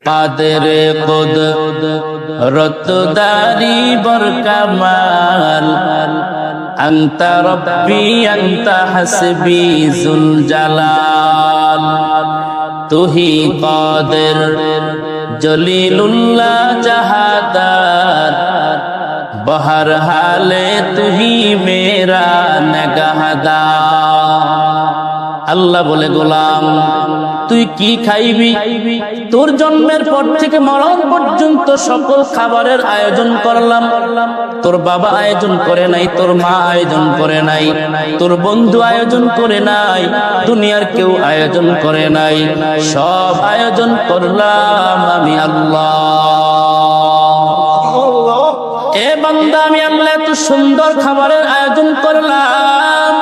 কাদের কুদরত দারি বরকামাল আনতা রব্বি আনতা হাসবি যুল জালাল তুহি কাদের জলিলুল্লাহ জাহাদার বহর হালে তুহি মেরা নগহদার। আল্লাহ বলে গোলাম তুই কি খাইবি? তোর জন্মের পর থেকে মরণ পর্যন্ত সকল খাবারের আয়োজন করলাম। তোর বাবা আয়োজন করে নাই, তোর মা আয়োজন করে নাই, তোর বন্ধু আয়োজন করে নাই, দুনিয়ার কেউ আয়োজন করে নাই, সব আয়োজন করলাম আমি আল্লাহ। এ বান্দা আমি আল্লাহ এত সুন্দর খাবারের আয়োজন করলাম,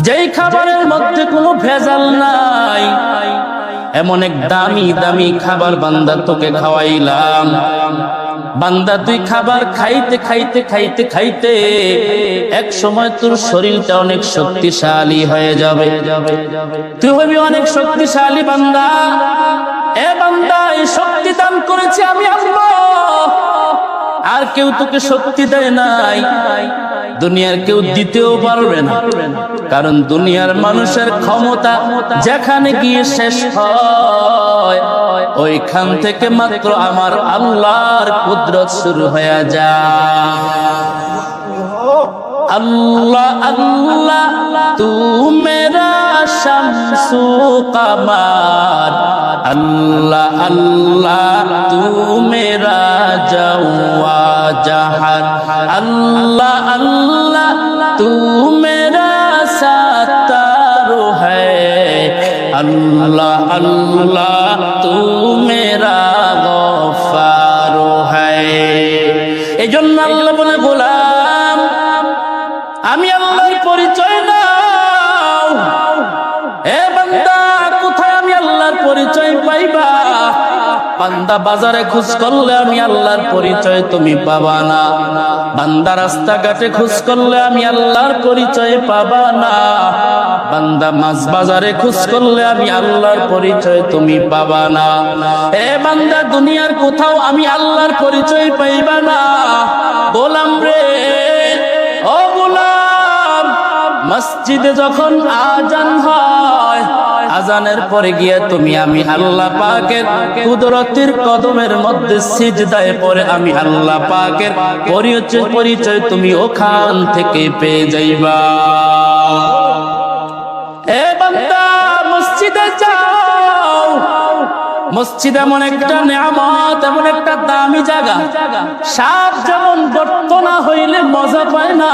যেই খাবারের মধ্যে কোনো ভেজাল নাই, এমন এক দামি দামি খাবার বান্দা তোকে খাওয়াইলাম। বান্দা তুই খাবার খাইতে খাইতে খাইতে খাইতে এক সময় তোর শরীরটা অনেক শক্তিশালী হয়ে যাবে, তুই হবি অনেক শক্তিশালী বান্দা। এ বান্দা এই শক্তি দান করেছি আমি আল্লাহ, আর কেউ তোকে শক্তি দেয় নাই, দুনিয়ার কেউ দিতেও পারবে না। কারণ দুনিয়ার মানুষের ক্ষমতা যেখানে গিয়ে শেষ হয়, ওইখান থেকে মাত্র আমার আল্লাহর কুদরত শুরু হয়ে যায়। আল্লাহ আল্লাহ তু মেরা শামসু কমার, আল্লাহ আল্লাহ তু মেরা জওয়া জাহান, আল্লাহ আল্লাহ তু মেরা সাতারু হ্যায়, আল্লাহ আল্লাহ তু মেরা গফারু হ্যায়। এই জন্য আল্লাহ বলে গোলাম আমি আল্লাহর পরিচয় দাও। এ বান্দা কোথায় আমি আল্লাহর পরিচয় পাইবা? বান্দা বাজারে খোঁজ করলে আমি আল্লাহর পরিচয় তুমি পাবা না, বান্দা রাস্তাঘাটে খোঁজ করলে আমি আল্লাহর পরিচয় পাবা না, বান্দা মাছ বাজারে খোঁজ করলে আমি আল্লাহর পরিচয় তুমি পাবা না। এ বান্দা দুনিয়ার কোথাও আমি আল্লাহর পরিচয় পাইবা না। গোলাম রে, ও গোলাম, মসজিদে যখন আজান হয়, আজানের পরে গিয়ে তুমি আমি আল্লাহ পাকের কুদরতের কদমের মধ্যে সিজদায় পড়ে আমি আল্লাহ পাকের পরিচয় তুমি ওখান থেকে পেয়ে যাইবা। এ বান্দা মসজিদে যাও, মসজিদ এমন একটা নিয়ামত, এমন একটা দামি জায়গা, সাপ যেমন গর্ত না হইলে মজা পায় না,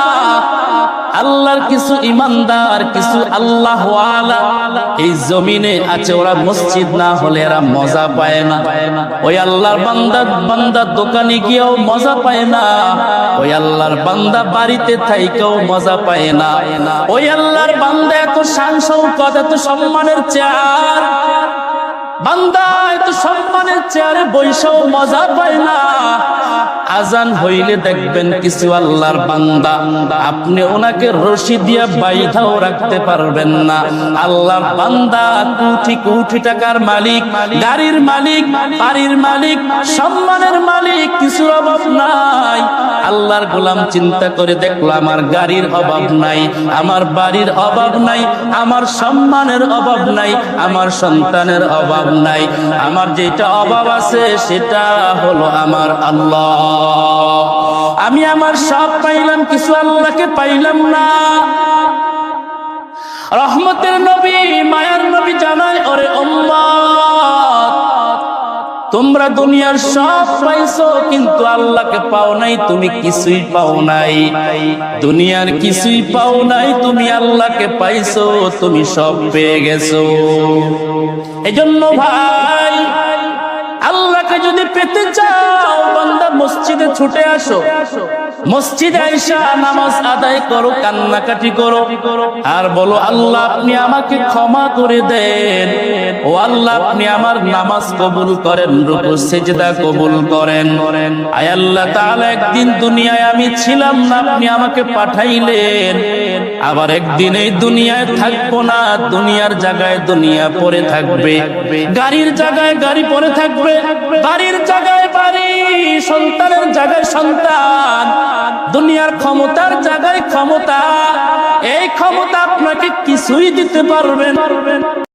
আল্লাহর কিছু ইমানদার কিছু আল্লাহওয়ালা এই জমিনে আছে, ওরা মসজিদ না হলে এরা মজা পায় না। ওই আল্লাহর বান্দা দোকানে গিয়েও মজা পায় না, ওই আল্লাহর বান্দা বাড়িতে থাইকেও মজা পায় না, ওই আল্লাহর বান্দা এত শান শৌকত এত সম্মানের চেয়ার, বান্দা এত সম্মানের চেয়ারে বৈশাও মজা পায় না। আজান হইলে দেখবেন কিছু আল্লাহর বান্দা আপনি ওনাকে রশি দিয়া বাইধাও রাখতে পারবেন না। আল্লাহর বান্দা কোটি কোটি টাকার মালিক, গাড়ির মালিক, বাড়ির মালিক, সম্মানের মালিক, কিছু অভাব নাই। আল্লাহর গোলাম চিন্তা করে দেখলো আমার গাড়ির অভাব নাই, আমার বাড়ির অভাব নাই, আমার সম্মানের অভাব নাই, আমার সন্তানের অভাব নাই, আমার যেটা অভাব আছে সেটা হলো আমার আল্লাহ। আমি আমার সব পাইলাম, কিছু আল্লাহকে পাইলাম না। রহমতের নবী, মায়ার নবী জানায়, ওরে উম্মত, তোমরা দুনিয়ার সব পাইছো কিন্তু আল্লাহকে পাও নাই, তুমি কিছুই পাও নাই, দুনিয়ার কিছুই পাও নাই, তুমি আল্লাহকে পাইছো, তুমি সব পেয়ে গেছো। এজন্য ভাই, আল্লাহকে যদি পেতে চাও বান্দা মসজিদে ছুটে আসো, মসজিদে আইসা নামাজ আদায় করো, কান্নাকাটি করো, আর বলো আল্লাহ আপনি আমাকে ক্ষমা করে দেন, ও আল্লাহ আপনি আমার নামাজ কবুল করেন, রুকু সিজদা কবুল করেন। আয় আল্লাহ তাআলা একদিন দুনিয়ায় আমি ছিলাম না, আপনি আমাকে পাঠাইলেন, আবার একদিন এই দুনিয়ায় থাকবো না, দুনিয়ার জায়গায় দুনিয়া পড়ে থাকবে, গাড়ির জায়গায় গাড়ি পড়ে থাকবে, বাড়ির জায়গায় বাড়ি, সন্তানের জায়গায় সন্তান, দুনিয়ার ক্ষমতার জায়গায় ক্ষমতা। এই ক্ষমতা আপনাকে কিছুই দিতে পারবে না।